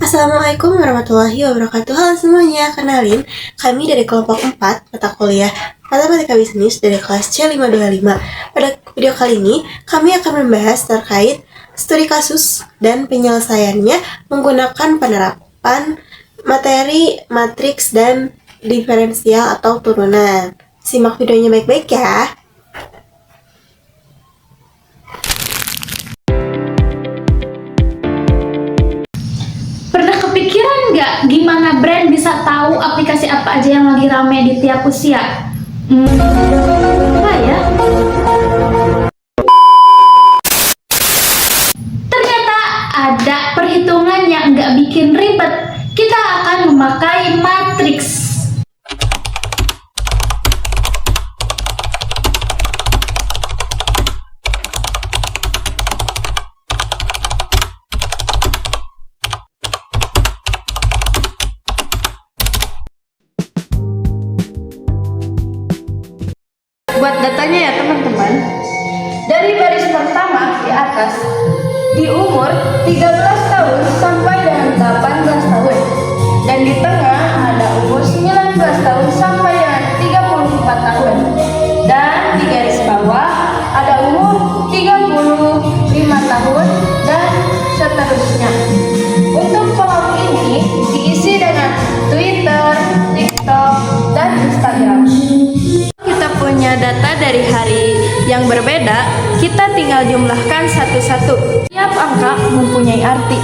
Assalamualaikum warahmatullahi wabarakatuh. Halo semuanya, kenalin kami dari kelompok 4 mata kuliah Matematika Bisnis dari kelas C525. Pada video kali ini, kami akan membahas terkait studi kasus dan penyelesaiannya menggunakan penerapan materi matriks dan diferensial atau turunan. Simak videonya baik-baik ya. Kepikiran nggak gimana brand bisa tahu aplikasi apa aja yang lagi rame di tiap usia? Apa ya? Ternyata ada perhitungan yang nggak bikin ribet. Kita akan memakai matriks. Buat datanya ya teman-teman, dari baris pertama di atas, di umur 13 tahun sampai dengan 18 tahun, dan di tengah ada umur 19 tahun sampai dengan 34 tahun, dan di garis bawah ada umur 35 tahun, dan seterusnya. Untuk kolom ini diisi dengan Twitter, TikTok, dan Instagram. Kita punya data dari hari yang berbeda, kita tinggal jumlahkan satu-satu. Tiap angka mempunyai arti.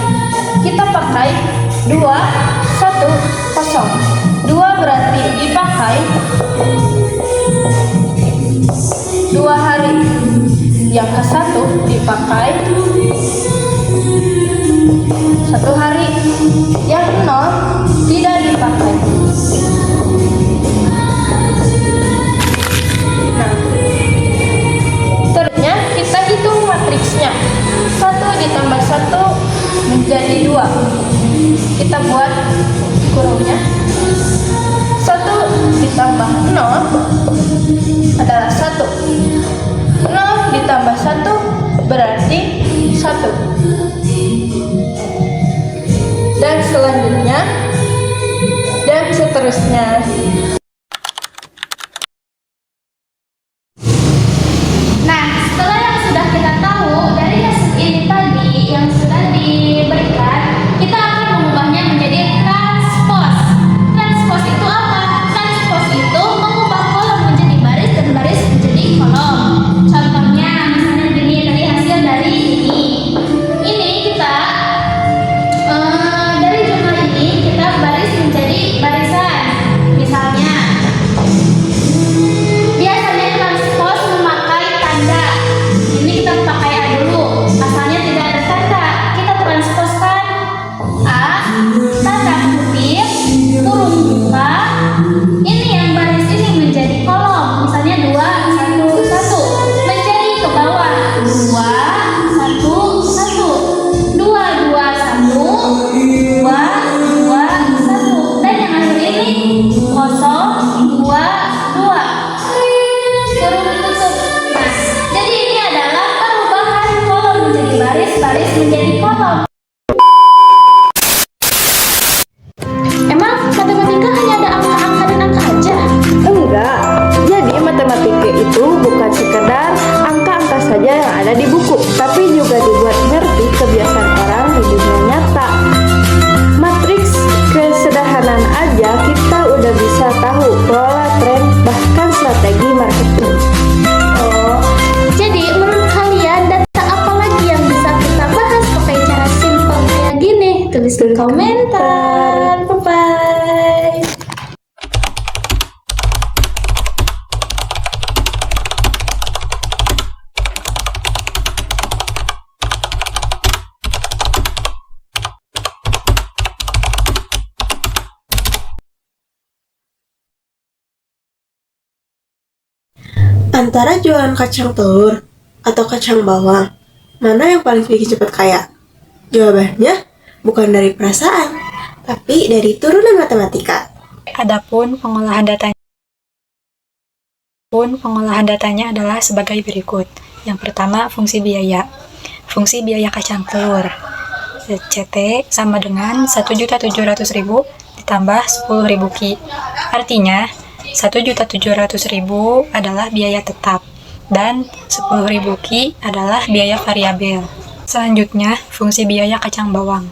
Kita pakai 2, 1, 0. 2 berarti dipakai 2 hari. Yang ke 1 dipakai 1 hari. Yang 0 tidak dipakai. Kita hitung matriksnya. 1 ditambah 1 menjadi 2. Kita buat kurungnya. 1 ditambah 0 adalah 1. 0 ditambah 1 berarti 1. Dan selanjutnya dan seterusnya. Di buku, tapi juga dibuat ngerti kebiasaan orang di dunia nyata. Matriks kesederhanaan aja kita udah bisa tahu pola tren bahkan strategi marketing. Jadi menurut kalian data apa lagi yang bisa kita bahas pakai cara simpel kayak gini? Tulis di komentar. Bye-bye. Antara jualan kacang telur atau kacang bawang, mana yang paling bikin cepat kaya? Jawabannya bukan dari perasaan, tapi dari turunan matematika. Adapun pengolahan datanya adalah sebagai berikut. Yang pertama, fungsi biaya. Fungsi biaya kacang telur. CT sama dengan 1.700.000 ditambah 10.000 Ki. Artinya 1.700.000 adalah biaya tetap dan 10.000 Ki adalah biaya variabel. Selanjutnya, fungsi biaya kacang bawang.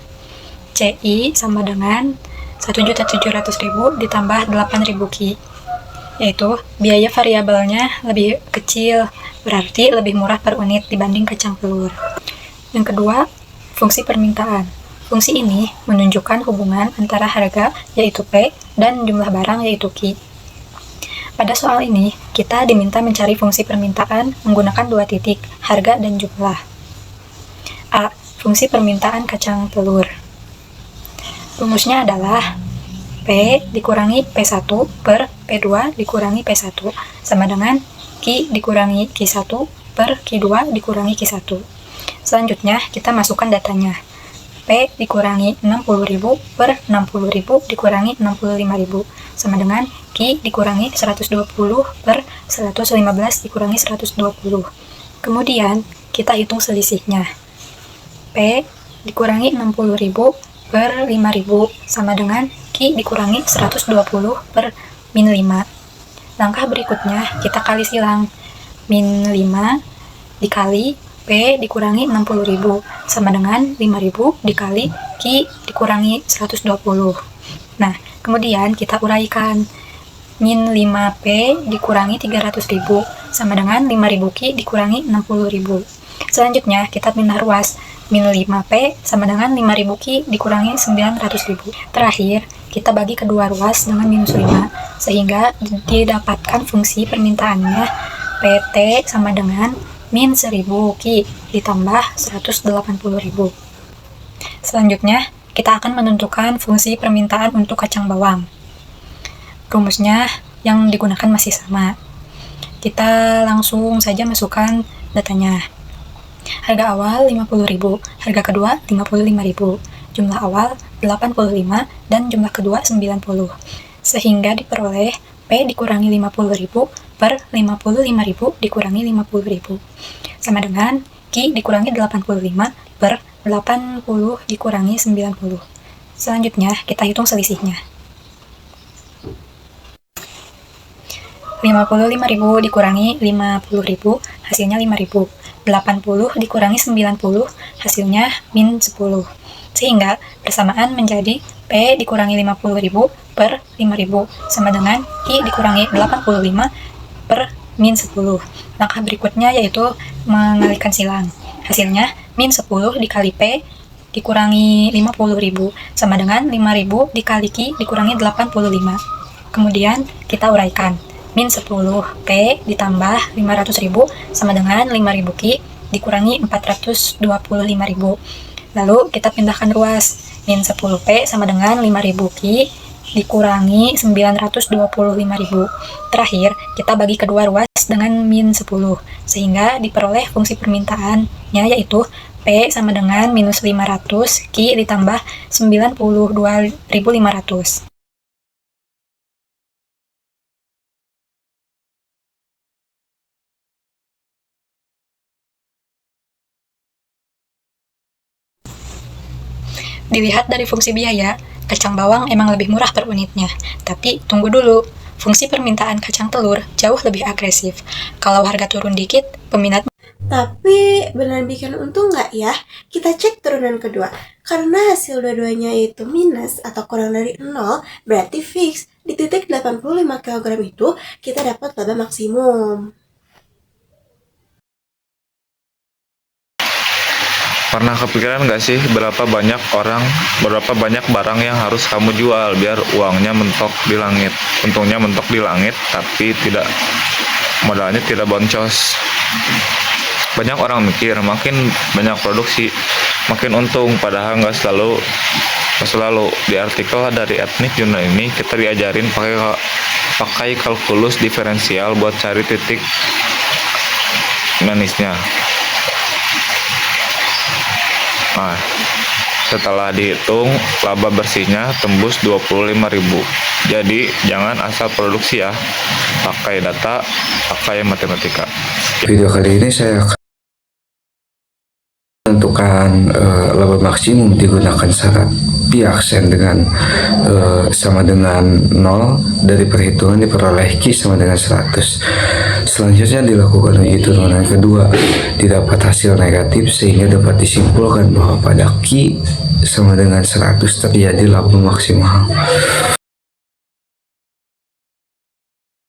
CI sama dengan 1.700.000 ditambah 8.000 Ki, yaitu biaya variabelnya lebih kecil, berarti lebih murah per unit dibanding kacang telur. Yang kedua, fungsi permintaan. Fungsi ini menunjukkan hubungan antara harga, yaitu P, dan jumlah barang, yaitu Q. Pada soal ini, kita diminta mencari fungsi permintaan menggunakan dua titik, harga dan jumlah. A. Fungsi permintaan kacang telur. Rumusnya adalah P dikurangi P1 per P2 dikurangi P1 sama dengan Q dikurangi Q1 per Q2 dikurangi Q1. Selanjutnya, kita masukkan datanya. P dikurangi 60.000 per 60.000 dikurangi 65.000 sama dengan Q dikurangi 120 per 115 dikurangi 120. Kemudian, kita hitung selisihnya. P dikurangi 60.000 per 5.000 sama dengan Q dikurangi 120 per min 5. Langkah berikutnya, kita kali silang. Min 5 dikali P dikurangi 60.000 sama dengan 5.000 dikali Q dikurangi 120. Nah, kemudian kita uraikan. Min 5P dikurangi 300.000 sama dengan 5.000 Q dikurangi 60.000. Selanjutnya, kita pindah ruas. Min 5P sama dengan 5.000 Q dikurangi 900.000. Terakhir, kita bagi kedua ruas dengan minus 5, sehingga didapatkan fungsi permintaannya PT sama dengan min 1.000 Q ditambah 180.000. Selanjutnya, kita akan menentukan fungsi permintaan untuk kacang bawang. Rumusnya yang digunakan masih sama. Kita langsung saja masukkan datanya. Harga awal 50.000, harga kedua 55.000, jumlah awal 85 dan jumlah kedua 90. Sehingga diperoleh P dikurangi 50.000 per 55.000 dikurangi 50.000 sama dengan Q dikurangi 85 per 80 dikurangi 90. Selanjutnya, kita hitung selisihnya. 55.000 dikurangi 50.000 hasilnya 5.000. 80 dikurangi 90 hasilnya min 10. Sehingga persamaan menjadi P dikurangi 50.000 per 5.000 sama dengan Q dikurangi 85 per min 10. Langkah berikutnya yaitu mengalihkan silang. Hasilnya min 10 dikali P dikurangi 50.000 sama dengan 5.000 dikali Q dikurangi 85. Kemudian kita uraikan. Min 10 P ditambah 500.000 sama dengan 5.000 Q dikurangi 425.000. Lalu kita pindahkan ruas. Min 10 P sama dengan 5.000 Q dikurangi 925.000. Terakhir, kita bagi kedua ruas dengan min 10, sehingga diperoleh fungsi permintaannya yaitu P sama dengan minus 500 Q ditambah 92.500. Dilihat dari fungsi biaya, kacang bawang emang lebih murah per unitnya. Tapi tunggu dulu, fungsi permintaan kacang telur jauh lebih agresif. Kalau harga turun dikit, peminat... Tapi beneran bikin untung nggak ya? Kita cek turunan kedua. Karena hasil dua-duanya itu minus atau kurang dari 0, berarti fix. Di titik 85 kg itu, kita dapat laba maksimum. Pernah kepikiran nggak sih berapa banyak barang yang harus kamu jual biar uangnya mentok di langit? Untungnya mentok di langit, tapi modalnya tidak boncos. Banyak orang mikir makin banyak produksi makin untung, padahal nggak selalu. Di artikel dari Etnik Jurnal ini kita diajarin pakai kalkulus diferensial buat cari titik manisnya. Nah, setelah dihitung, laba bersihnya tembus 25.000. Jadi, jangan asal produksi ya. Pakai data, pakai matematika. Video kali ini saya akan menentukan misalkan laba maksimum digunakan syarat pi aksen dengan sama dengan 0, dari perhitungan diperoleh Q sama dengan 100. Selanjutnya dilakukan uji turunan kedua, didapat hasil negatif sehingga dapat disimpulkan bahwa pada Q sama dengan 100 terjadi laba maksimal.